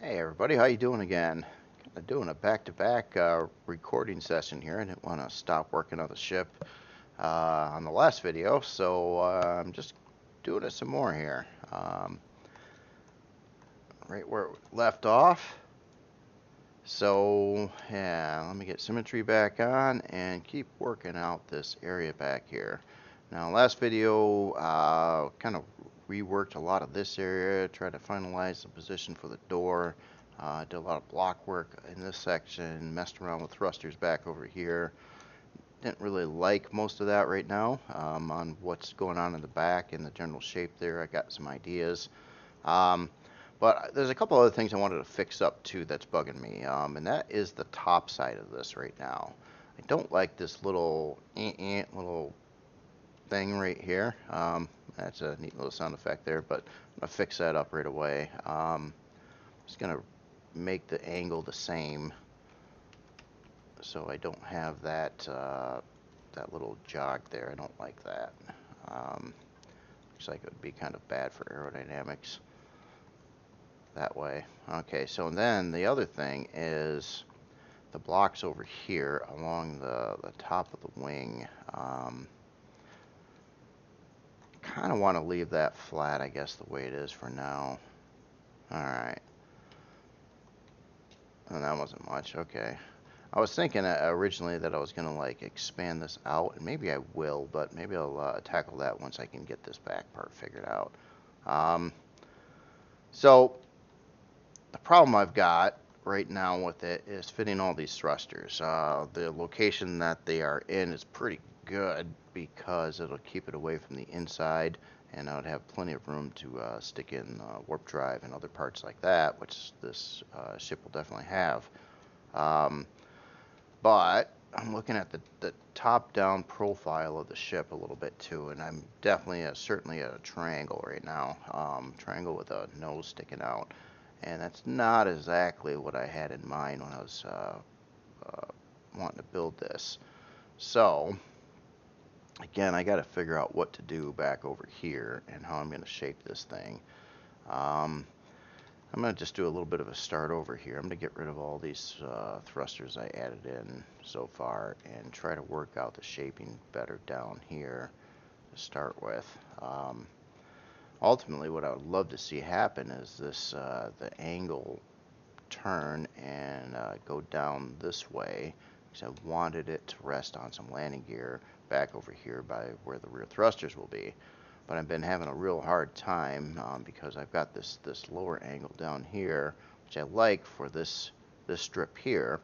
Hey everybody, how you doing again? Kind of doing a back-to-back recording session here. I didn't want to stop working on the ship on the last video, so I'm just doing it some more here. Right where it left off. So yeah, let me get symmetry back on and keep working out this area back here. Now last video kind of reworked a lot of this area, tried to finalize the position for the door. Did a lot of block work in this section, messed around with thrusters back over here. Didn't really like most of that right now on what's going on in the back and the general shape there. I got some ideas. Um, but there's a couple other things I wanted to fix up too that's bugging me, and that is the top side of this right now. I don't like this little little thing right here. That's a neat little sound effect there, but I'm gonna fix that up right away. Just gonna make the angle the same so I don't have that that little jog there. I don't like that. Looks like it would be kind of bad for aerodynamics that way. Okay, so then the other thing is the blocks over here along the top of the wing. Kind of want to leave that flat, I guess, the way it is for now. Alright. And that wasn't much. Okay. I was thinking originally that I was going to like expand this out, and maybe I will, but maybe I'll tackle that once I can get this back part figured out. So the problem I've got right now with it is fitting all these thrusters. The location that they are in is pretty good because it'll keep it away from the inside, and I would have plenty of room to stick in warp drive and other parts like that, which this ship will definitely have. But I'm looking at the top-down profile of the ship a little bit too, and I'm definitely certainly at a triangle right now. Triangle with a nose sticking out, and that's not exactly what I had in mind when I was wanting to build this. So again, I got to figure out what to do back over here and how I'm going to shape this thing. I'm going to just do a little bit of a start over here. I'm going to get rid of all these thrusters I added in so far and try to work out the shaping better down here to start with. Ultimately, what I would love to see happen is this the angle turn and go down this way, because I wanted it to rest on some landing gear back over here by where the rear thrusters will be. But I've been having a real hard time because I've got this lower angle down here, which I like for this strip here,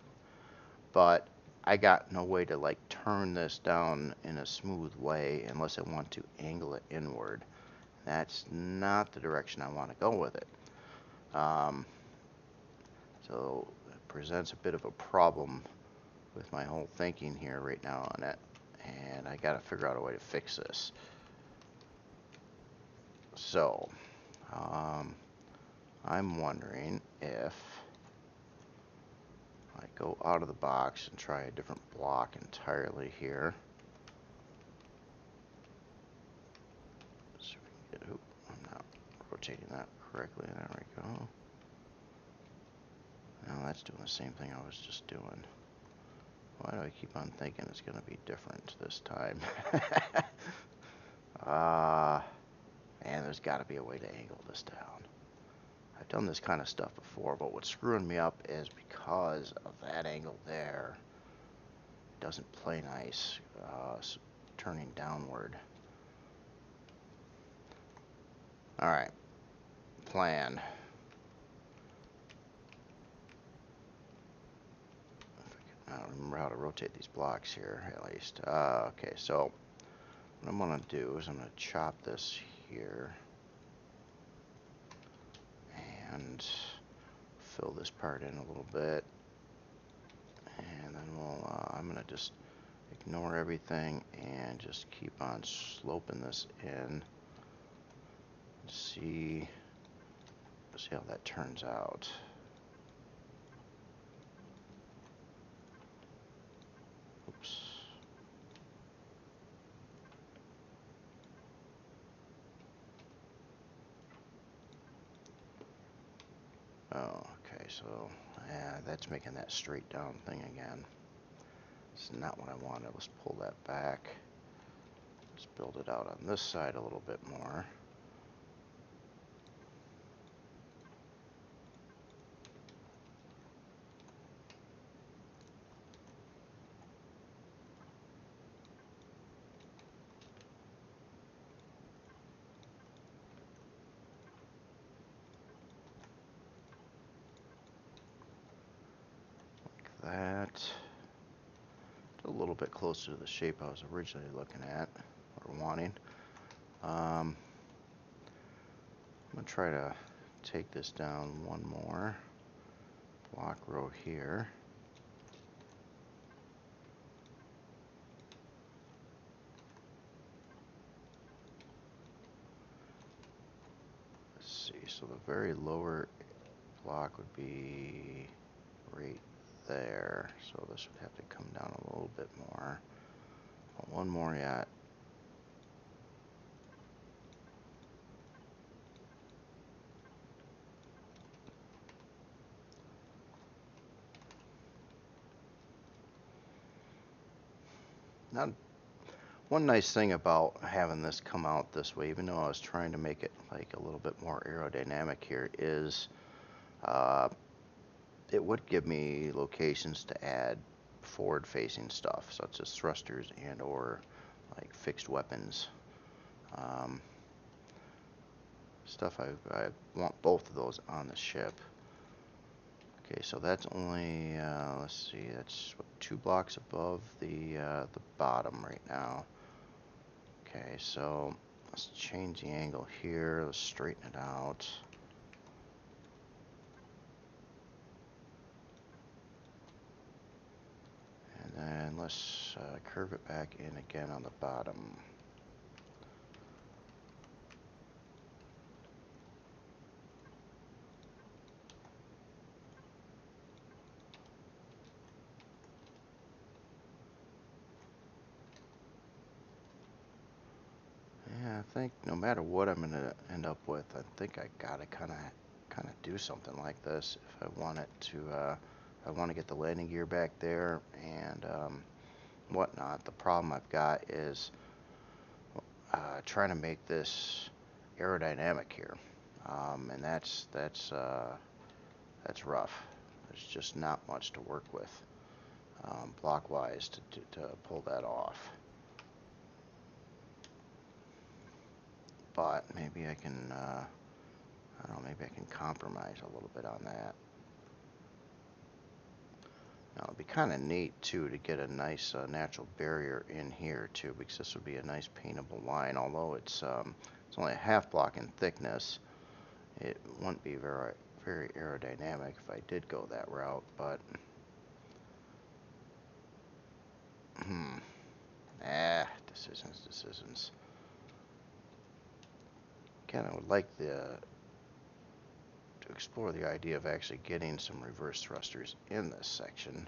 but I got no way to like turn this down in a smooth way unless I want to angle it inward. That's not the direction I want to go with it. So it presents a bit of a problem with my whole thinking here right now on it, and I got to figure out a way to fix this. So, I'm wondering if I go out of the box and try a different block entirely here. So we can get, I'm not rotating that correctly. There we go. Now that's doing the same thing I was just doing. Why do I keep on thinking it's going to be different this time? Man, there's got to be a way to angle this down. I've done this kind of stuff before, but what's screwing me up is because of that angle there, it doesn't play nice turning downward. Alright, plan. I don't remember how to rotate these blocks here, at least. Okay, so what I'm going to do is I'm going to chop this here and fill this part in a little bit, and then I'm going to just ignore everything and just keep on sloping this in. See how that turns out. Oops. Oh, okay, so yeah, that's making that straight down thing again. It's not what I wanted. Let's pull that back. Let's build it out on this side a little bit more. Like that. A little bit closer to the shape I was originally looking at or wanting. I'm going to try to take this down one more block row here. Let's see, so the very lower block would be right there. So this would have to come down a little bit more. One more yet. Now, one nice thing about having this come out this way, even though I was trying to make it like a little bit more aerodynamic here, is it would give me locations to add forward-facing stuff, such as thrusters and or like fixed weapons. Stuff I want both of those on the ship. Okay, so that's only, let's see, that's what, 2 blocks above the bottom right now. Okay, so let's change the angle here. Let's straighten it out. And then let's curve it back in again on the bottom. Yeah, I think no matter what I'm gonna end up with, I think I gotta kind of do something like this if I want it to. I want to get the landing gear back there and whatnot. The problem I've got is trying to make this aerodynamic here, and that's rough. There's just not much to work with block-wise to pull that off. But maybe I can, I don't know, maybe I can compromise a little bit on that. Now, it'd be kind of neat, too, to get a nice natural barrier in here, too, because this would be a nice paintable line. Although it's only a half block in thickness, it wouldn't be very aerodynamic if I did go that route, but decisions. Again, I would like to explore the idea of actually getting some reverse thrusters in this section,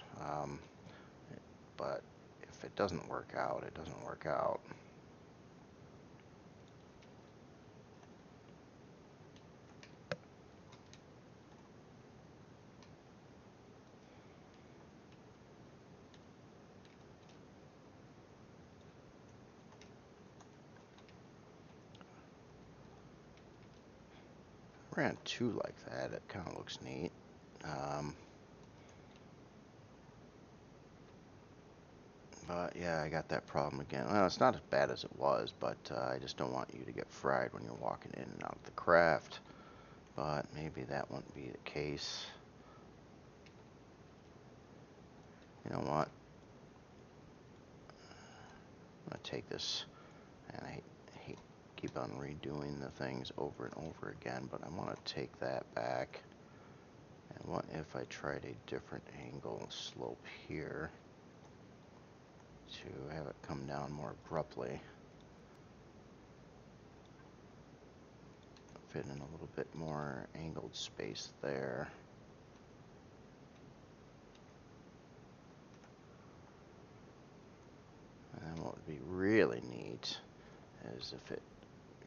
but if it doesn't work out, it doesn't work out. Ran 2 like that, it kind of looks neat. But yeah, I got that problem again. Well, it's not as bad as it was, but I just don't want you to get fried when you're walking in and out of the craft. But maybe that wouldn't be the case. You know what? I'm going to take this, and I hate keep on redoing the things over and over again, but I want to take that back. And what if I tried a different angle slope here to have it come down more abruptly? Fit in a little bit more angled space there. And then what would be really neat is if it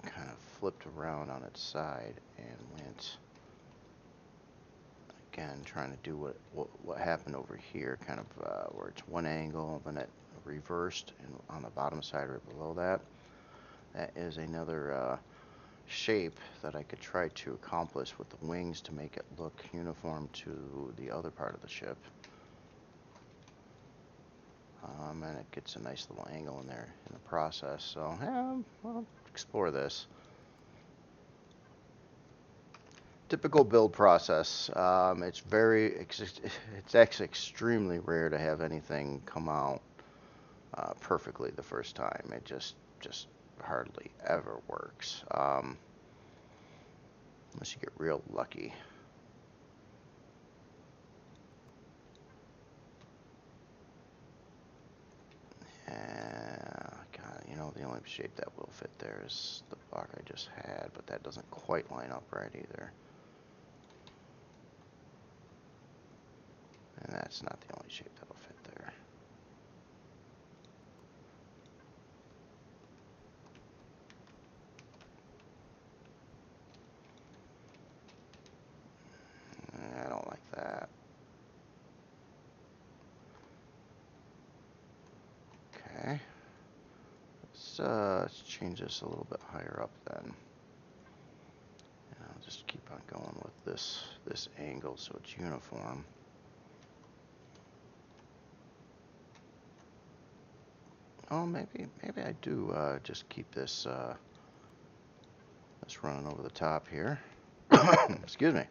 kind of flipped around on its side and went again, trying to do what happened over here, kind of where it's one angle, then it reversed, and on the bottom side right below that. That is another shape that I could try to accomplish with the wings to make it look uniform to the other part of the ship. And it gets a nice little angle in there in the process. So, yeah, I'll explore this. Typical build process. It's actually extremely rare to have anything come out perfectly the first time. It just hardly ever works, unless you get real lucky. God, you know, the only shape that will fit there is the block I just had, but that doesn't quite line up right either. And that's not the only shape that'll fit there. I don't like that. Okay. Let's change this a little bit higher up then. And I'll just keep on going with this angle so it's uniform. Oh, maybe I do just keep this running over the top here. Excuse me.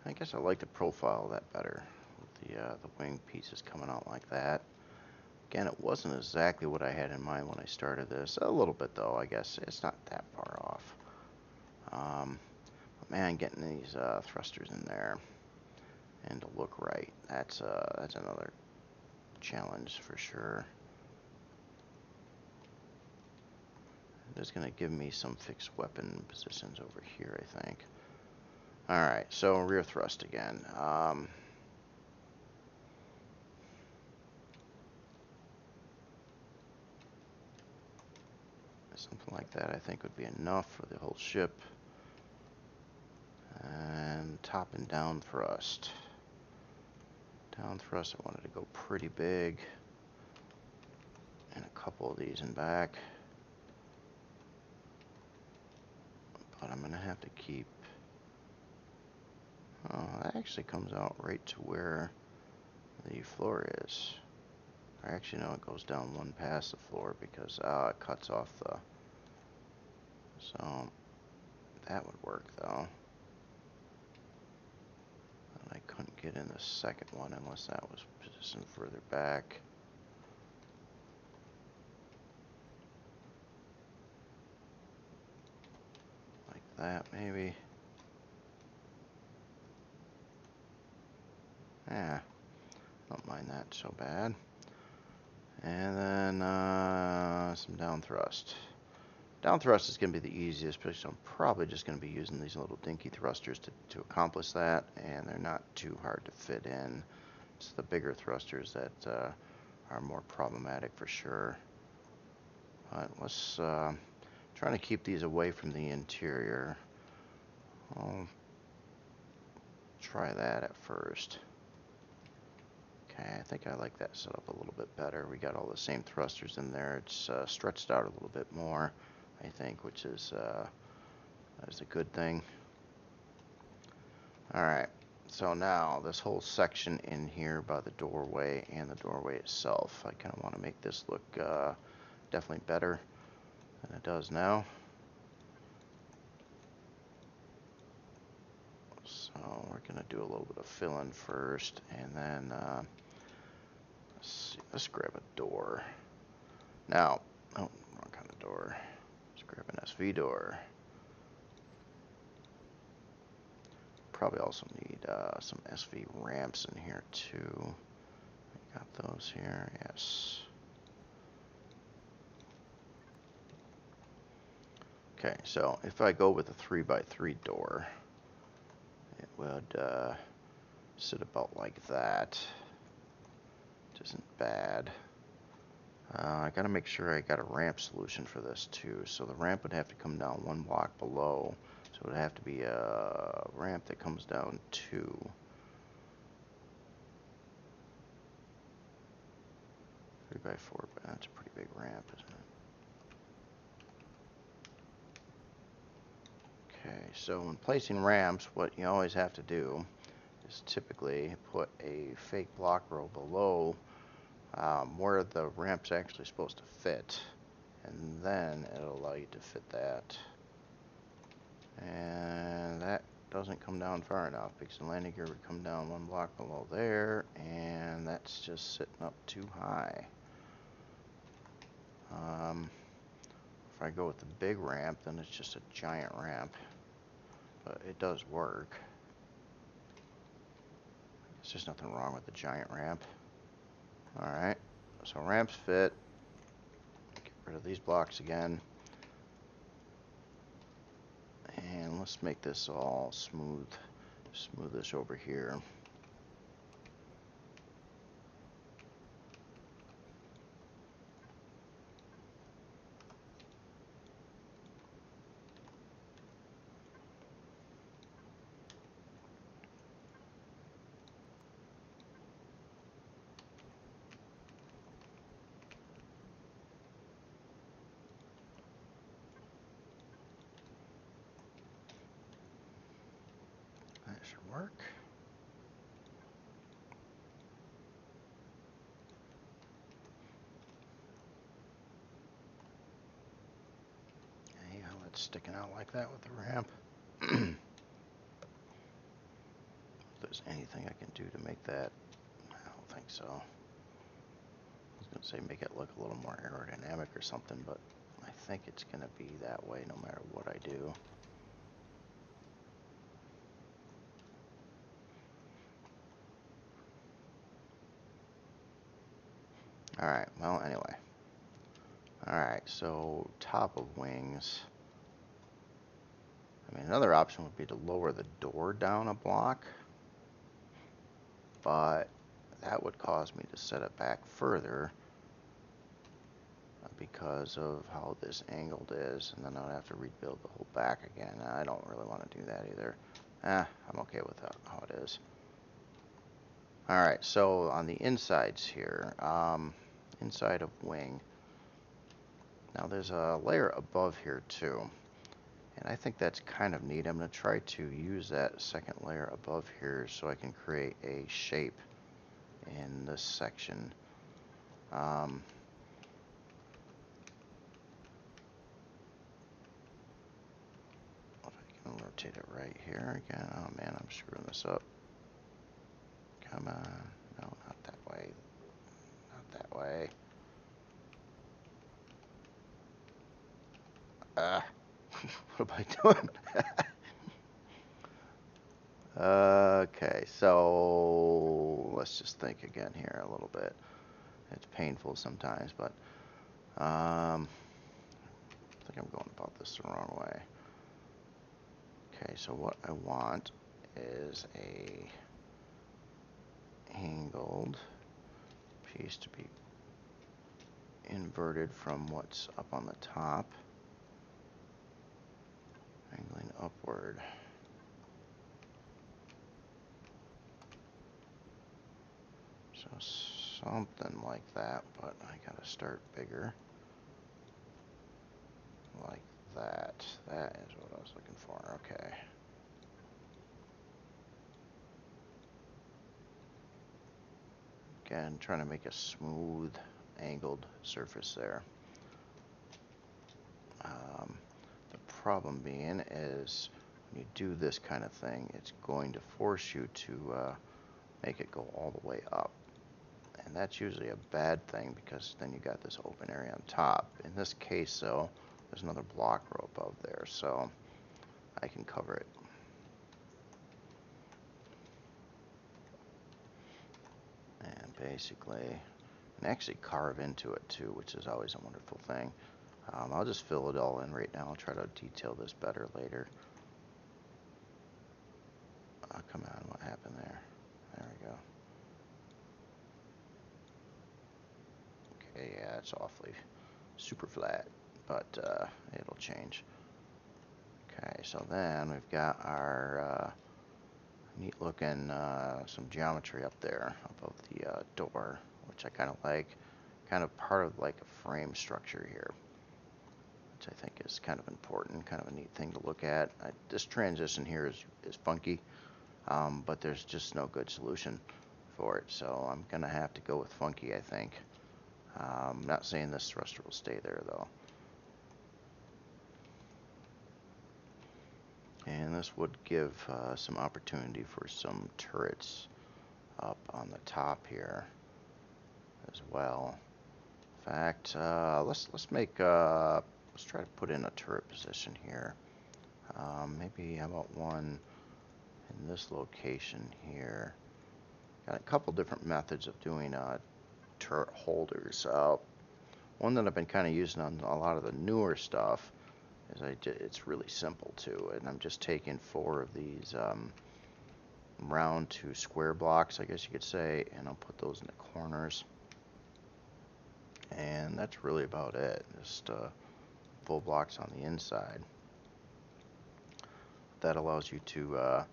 I guess I like the profile of that better, with the wing pieces coming out like that. Again, it wasn't exactly what I had in mind when I started this. A little bit though, I guess. It's not that far off. But man, getting these thrusters in there and to look right, that's another challenge for sure. It is going to give me some fixed weapon positions over here, I think. Alright, so rear thrust again. Something like that I think would be enough for the whole ship. And top and down thrust. Down thrust, I wanted to go pretty big. And a couple of these in back. But I'm going to have to keep... Oh, that actually comes out right to where the floor is. Or actually, no, it goes down one past the floor because it cuts off the... So, that would work though. And I couldn't get in the second one unless that was positioned further back. Like that, maybe. Yeah, don't mind that so bad. And then some down thrust. Down thrust is going to be the easiest, but I'm probably just going to be using these little dinky thrusters to accomplish that, and they're not too hard to fit in. It's the bigger thrusters that are more problematic for sure. But let's try to keep these away from the interior. I'll try that at first. Okay, I think I like that setup a little bit better. We got all the same thrusters in there. It's stretched out a little bit more, I think, which is a good thing. Alright, so now this whole section in here by the doorway and the doorway itself, I kind of want to make this look definitely better than it does now. So we're going to do a little bit of filling first, and then let's see, let's grab a door. Now, oh, wrong kind of door. Let's grab an SV door. Probably also need some SV ramps in here too. Got those here, yes. Okay, so if I go with a 3x3 door, it would sit about like that. Which isn't bad. I gotta make sure I got a ramp solution for this too. So the ramp would have to come down one block below. So it would have to be a ramp that comes down 2. 3x4, but that's a pretty big ramp, isn't it? Okay, so when placing ramps, what you always have to do is typically put a fake block row below where the ramp's actually supposed to fit, and then it'll allow you to fit that. And that doesn't come down far enough because the landing gear would come down one block below there, and that's just sitting up too high. If I go with the big ramp, then it's just a giant ramp, but it does work. There's just nothing wrong with the giant ramp. Alright, so ramps fit. Get rid of these blocks again. And let's make this all smooth. Smooth this over here. That should work. Yeah, it's sticking out like that with the ramp. If there's anything I can do to make that, I don't think so. I was going to say make it look a little more aerodynamic or something, but I think it's going to be that way no matter what I do. Alright, well, anyway. Alright, so top of wings. I mean, another option would be to lower the door down a block, but that would cause me to set it back further because of how this angled is, and then I'd have to rebuild the whole back again. I don't really want to do that either. I'm okay with that, how it is. Alright, so on the insides here, inside of wing, now there's a layer above here too, and I think that's kind of neat. I'm going to try to use that second layer above here so I can create a shape in this section. If I can rotate it right here again. Oh man, I'm screwing this up. Come on. No, not that way. Not that way. What am I doing? Okay, so let's just think again here a little bit. It's painful sometimes, but I think I'm going about this the wrong way. Okay, so what I want is a angled piece to be inverted from what's up on the top, angling upward. So something like that, but I gotta start bigger. Like that. That is what I was looking for. Okay. Again, trying to make a smooth, angled surface there. The problem being is when you do this kind of thing, it's going to force you to make it go all the way up. And that's usually a bad thing because then you got this open area on top. In this case, though, there's another block row above there, so I can cover it. And basically, and actually carve into it too, which is always a wonderful thing. I'll just fill it all in right now. I'll try to detail this better later. Oh, come on, what happened there? There we go. Okay, yeah, it's awfully super flat, but it'll change. Okay, so then we've got our neat looking some geometry up there above the door, which I kind of like. Kind of part of like a frame structure here, which I think is kind of important, kind of a neat thing to look at. This transition here is funky, but there's just no good solution for it, so I'm gonna have to go with funky, I think. I'm not saying this thruster will stay there though. And this would give some opportunity for some turrets up on the top here as well. In fact, let's try to put in a turret position here. Maybe how about one in this location here? Got a couple different methods of doing turret holders. One that I've been kind of using on a lot of the newer stuff is it's really simple too, and I'm just taking 4 of these round to square blocks, I guess you could say, and I'll put those in the corners. And that's really about it. Just full blocks on the inside. That allows you to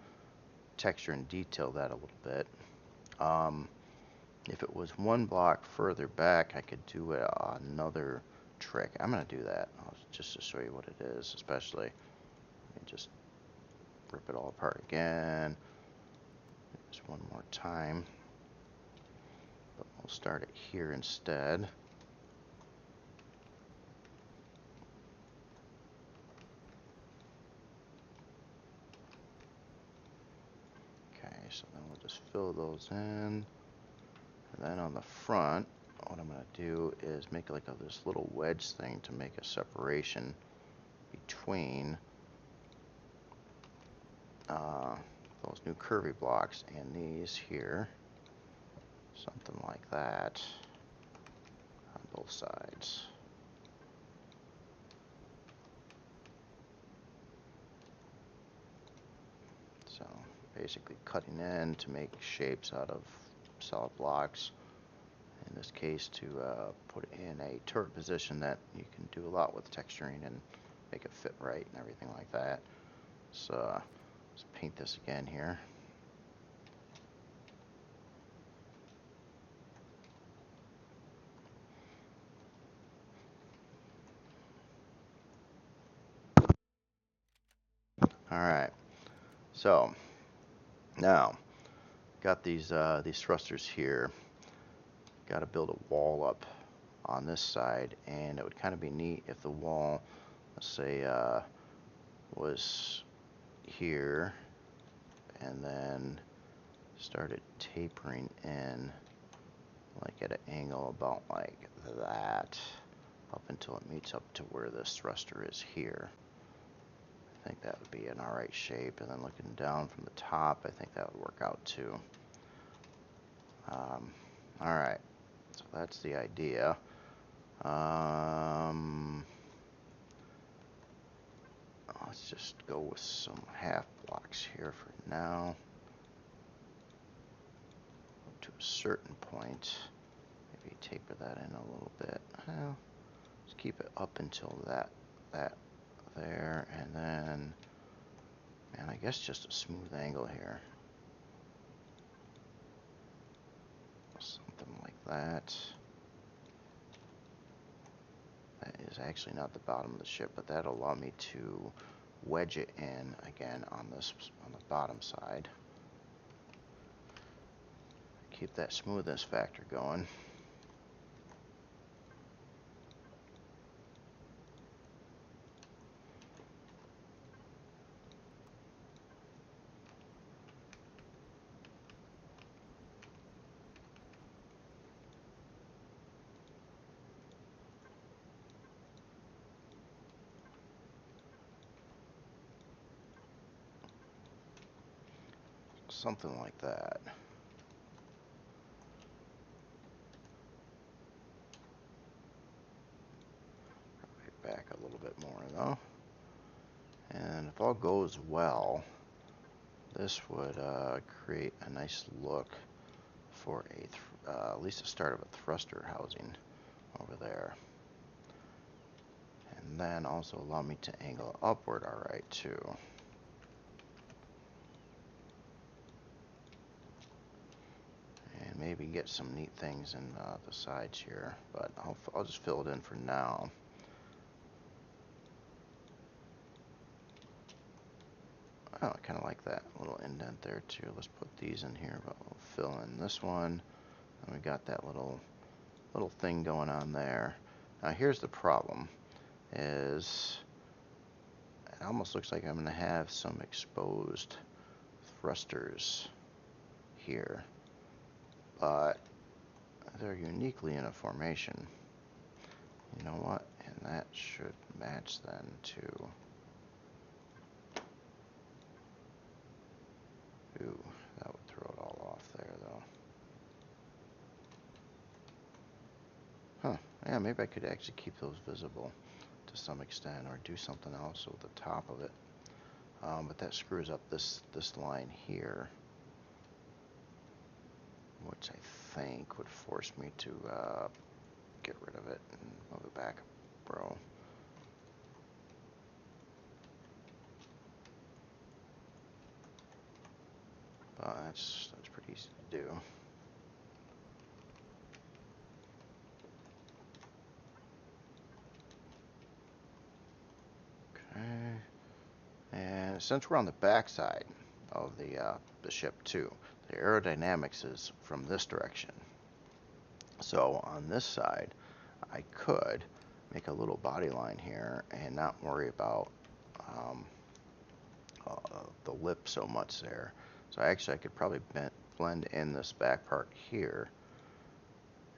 texture and detail that a little bit. If it was 1 block further back, I could do another trick. I'm going to do that just to show you what it is, especially. Let me just rip it all apart again. Just one more time. But we'll start it here instead. Okay, so then we'll just fill those in. And then on the front, what I'm going to do is make like this little wedge thing to make a separation between those new curvy blocks and these here. Something like that on both sides. So basically cutting in to make shapes out of solid blocks. In this case, to put in a turret position that you can do a lot with texturing and make it fit right and everything like that. So let's paint this again here. Alright, so now got these thrusters here. Got to build a wall up on this side, and it would kind of be neat if the wall, let's say, was here and then started tapering in like at an angle about like that up until it meets up to where this thruster is here. I think that would be an alright shape, and then looking down from the top, I think that would work out too. Alright, so that's the idea. Let's just go with some half blocks here for now. Up to a certain point. Maybe taper that in a little bit. Well, just keep it up until that there, and then, man, I guess just a smooth angle here. Something like that. That is actually not the bottom of the ship, but that'll allow me to wedge it in again on the bottom side. Keep that smoothness factor going. something like that. Back a little bit more though. And if all goes well, this would create a nice look for at least the start of a thruster housing over there. And then also allow me to angle upward alright too. And maybe get some neat things in the sides here, but I'll just fill it in for now. Oh, I kind of like that little indent there too. Let's put these in here, but we'll fill in this one. And we got that little thing going on there. Now here's the problem, is it almost looks like I'm going to have some exposed thrusters here, but they're uniquely in a formation. You know what? And that should match then too. Ooh, that would throw it all off there though. Huh, yeah, maybe I could actually keep those visible to some extent, or do something else with the top of it. But that screws up this line here, which I think would force me to get rid of it and move it back, bro. But that's pretty easy to do. Okay. And since we're on the back side of the ship too, the aerodynamics is from this direction. So on this side, I could make a little body line here and not worry about the lip so much there. So actually I could probably blend in this back part here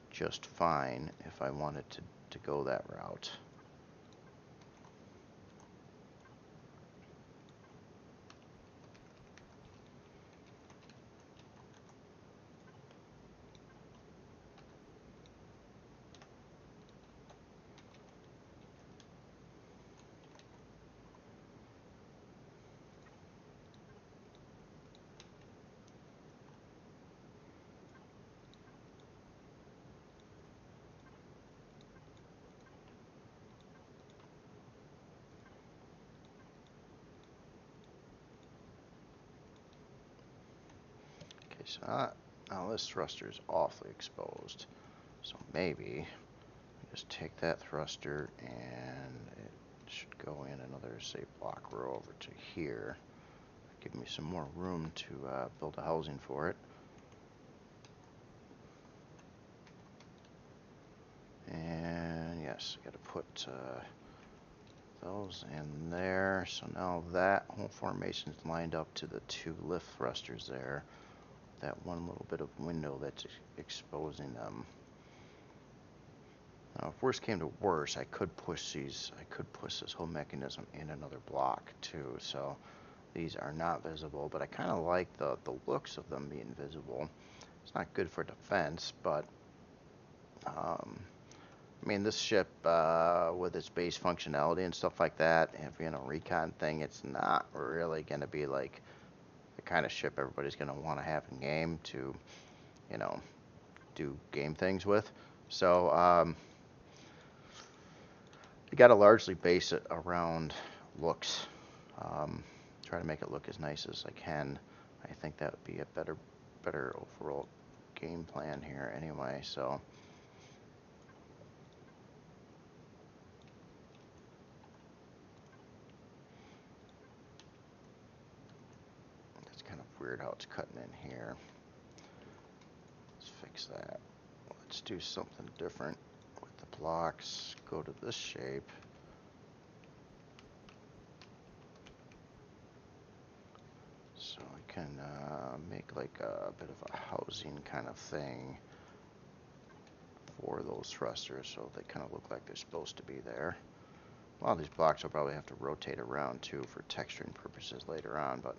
just fine if I wanted to go that route. So now this thruster is awfully exposed. So maybe just take that thruster and it should go in another, say, block row over to here. Give me some more room to build a housing for it. And yes, I got to put those in there. So now that whole formation is lined up to the two lift thrusters there. That one little bit of window that's exposing them. Now, if worse came to worse, I could push this whole mechanism in another block too. So these are not visible, but I kind of like the looks of them being visible. It's not good for defense, but I mean, this ship with its base functionality and stuff like that, and being a recon thing, it's not really going to be like the kind of ship everybody's going to want to have in game to, you know, do game things with. So you got to largely base it around looks. Try to make it look as nice as I can. I think that would be a better overall game plan here anyway. So that's kind of weird how it's cutting in here. Let's fix that. Let's do something different with the blocks. Go to this shape. So I can make like a bit of a housing kind of thing for those thrusters, so they kind of look like they're supposed to be there. A lot of these blocks I'll probably have to rotate around too for texturing purposes later on, but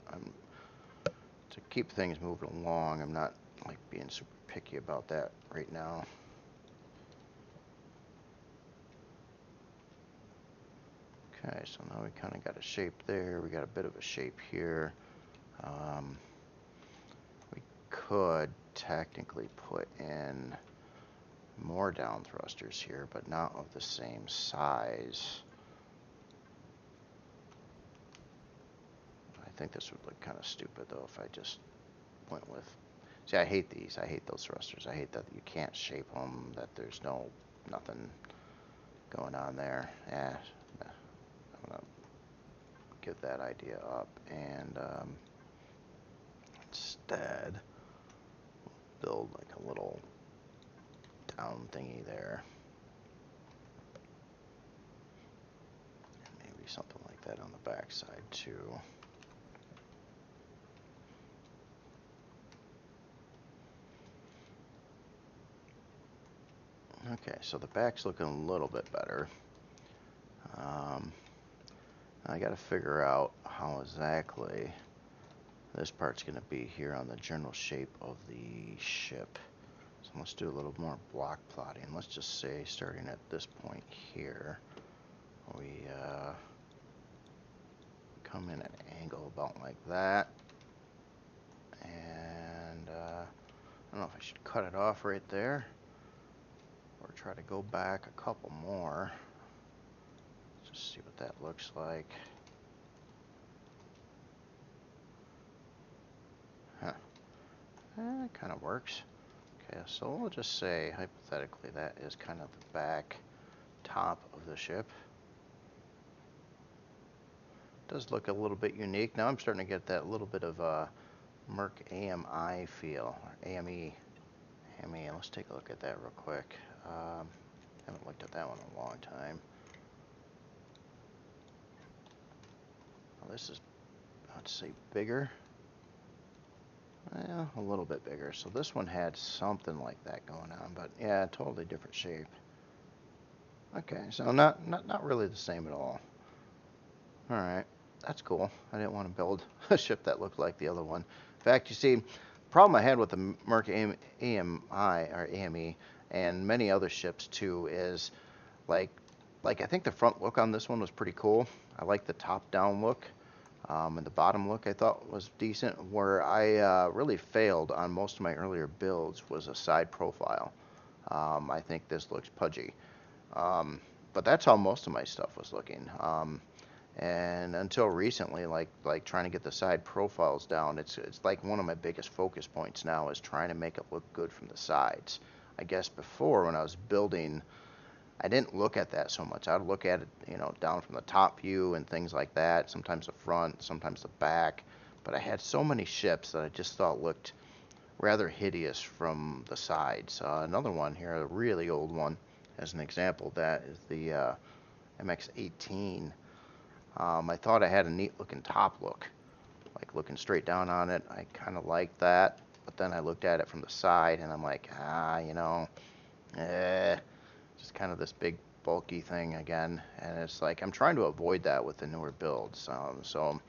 to keep things moving along. I'm not like being super picky about that right now. Okay, so now we kind of got a shape there. We got a bit of a shape here. We could technically put in more down thrusters here, but not of the same size. I think this would look kind of stupid though if I just went with. See, I hate these. I hate those thrusters. I hate that you can't shape them. That there's nothing going on there. Yeah, I'm gonna give that idea up and instead build like a little down thingy there. And maybe something like that on the back side too. Okay, so the back's looking a little bit better. I got to figure out how exactly this part's going to be here on the general shape of the ship. So let's do a little more block plotting. Let's just say, starting at this point here, we come in at an angle about like that. And I don't know if I should cut it off right there or try to go back a couple more. Just see what that looks like. Huh. That kind of works. Okay, so we'll just say, hypothetically, that is kind of the back top of the ship. Does look a little bit unique. Now I'm starting to get that little bit of Merc AMI feel, or AME. AME, let's take a look at that real quick. Haven't looked at that one in a long time. Well, this is, I'd say, bigger. Well, a little bit bigger. So this one had something like that going on, but yeah, totally different shape. Okay, so not really the same at all. All right, that's cool. I didn't want to build a ship that looked like the other one. In fact, you see, the problem I had with the Merc AMI or AME and many other ships too is like I think the front look on this one was pretty cool. I like the top-down look. And the bottom look I thought was decent. Where I really failed on most of my earlier builds was a side profile. I think this looks pudgy. But that's how most of my stuff was looking. And until recently, like trying to get the side profiles down, it's like one of my biggest focus points now is trying to make it look good from the sides. I guess before when I was building, I didn't look at that so much. I'd look at it, you know, down from the top view and things like that. Sometimes the front, sometimes the back. But I had so many ships that I just thought looked rather hideous from the sides. Another one here, a really old one, as an example, that is the MX-18. I thought I had a neat looking top look, like looking straight down on it. I kind of liked that. But then I looked at it from the side and I'm like, you know, just kind of this big bulky thing again, and it's like I'm trying to avoid that with the newer builds. So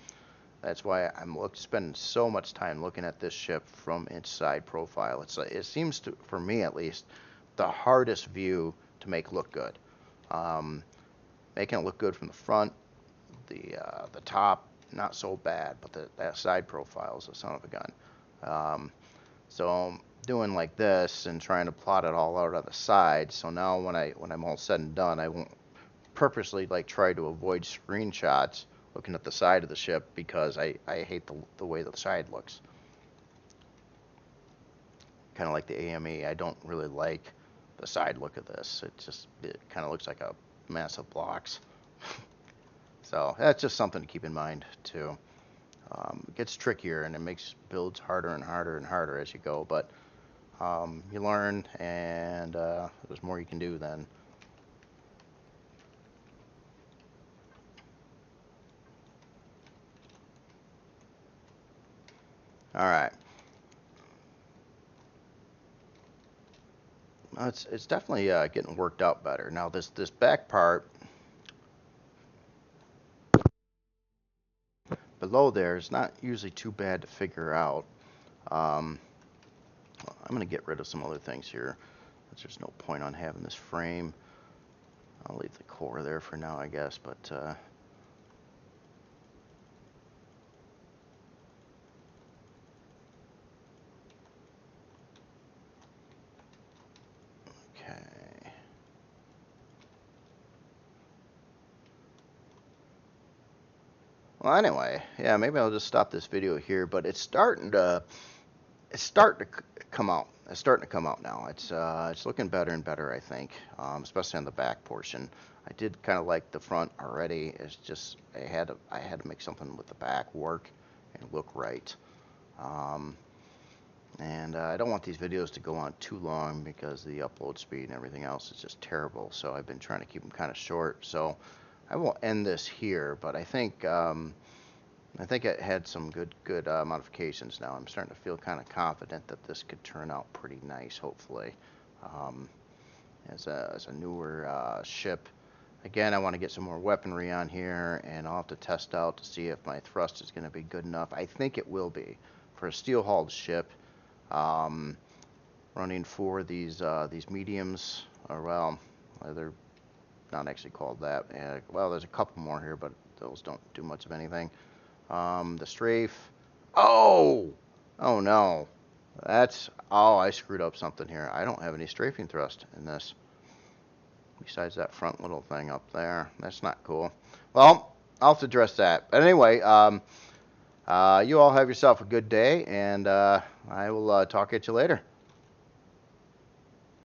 that's why I'm spending so much time looking at this ship from its side profile. It seems to, for me at least, the hardest view to make look good. Making it look good from the front, the top, not so bad, but that side profile is a son of a gun. So doing like this and trying to plot it all out on the side. So now when I'm all said and done, I won't purposely like try to avoid screenshots looking at the side of the ship because I hate the way the side looks. Kind of like the AME, I don't really like the side look of this. It kind of looks like a mass of blocks. So that's just something to keep in mind too. It gets trickier and it makes builds harder and harder and harder as you go, but you learn, and there's more you can do then. All right. It's definitely getting worked out better. Now this back part below there is not usually too bad to figure out. I'm going to get rid of some other things here. There's no point on having this frame. I'll leave the core there for now, I guess, but okay. Well, anyway, yeah, maybe I'll just stop this video here, but it's starting to come out. It's starting to come out now. It's looking better and better, I think, especially on the back portion. I did kind of like the front already. It's just I had to make something with the back work and look right. And I don't want these videos to go on too long because the upload speed and everything else is just terrible. So I've been trying to keep them kind of short. So I will end this here, but I think it had some good modifications now. I'm starting to feel kind of confident that this could turn out pretty nice, hopefully, as a newer ship. Again, I want to get some more weaponry on here, and I'll have to test out to see if my thrust is going to be good enough. I think it will be. For a steel-hulled ship, running for these mediums, or well, they're not actually called that. Well, there's a couple more here, but those don't do much of anything. The strafe. Oh no, I screwed up something here. I don't have any strafing thrust in this. Besides that front little thing up there. That's not cool. Well, I'll have to address that. But anyway, you all have yourself a good day, and I will talk at you later.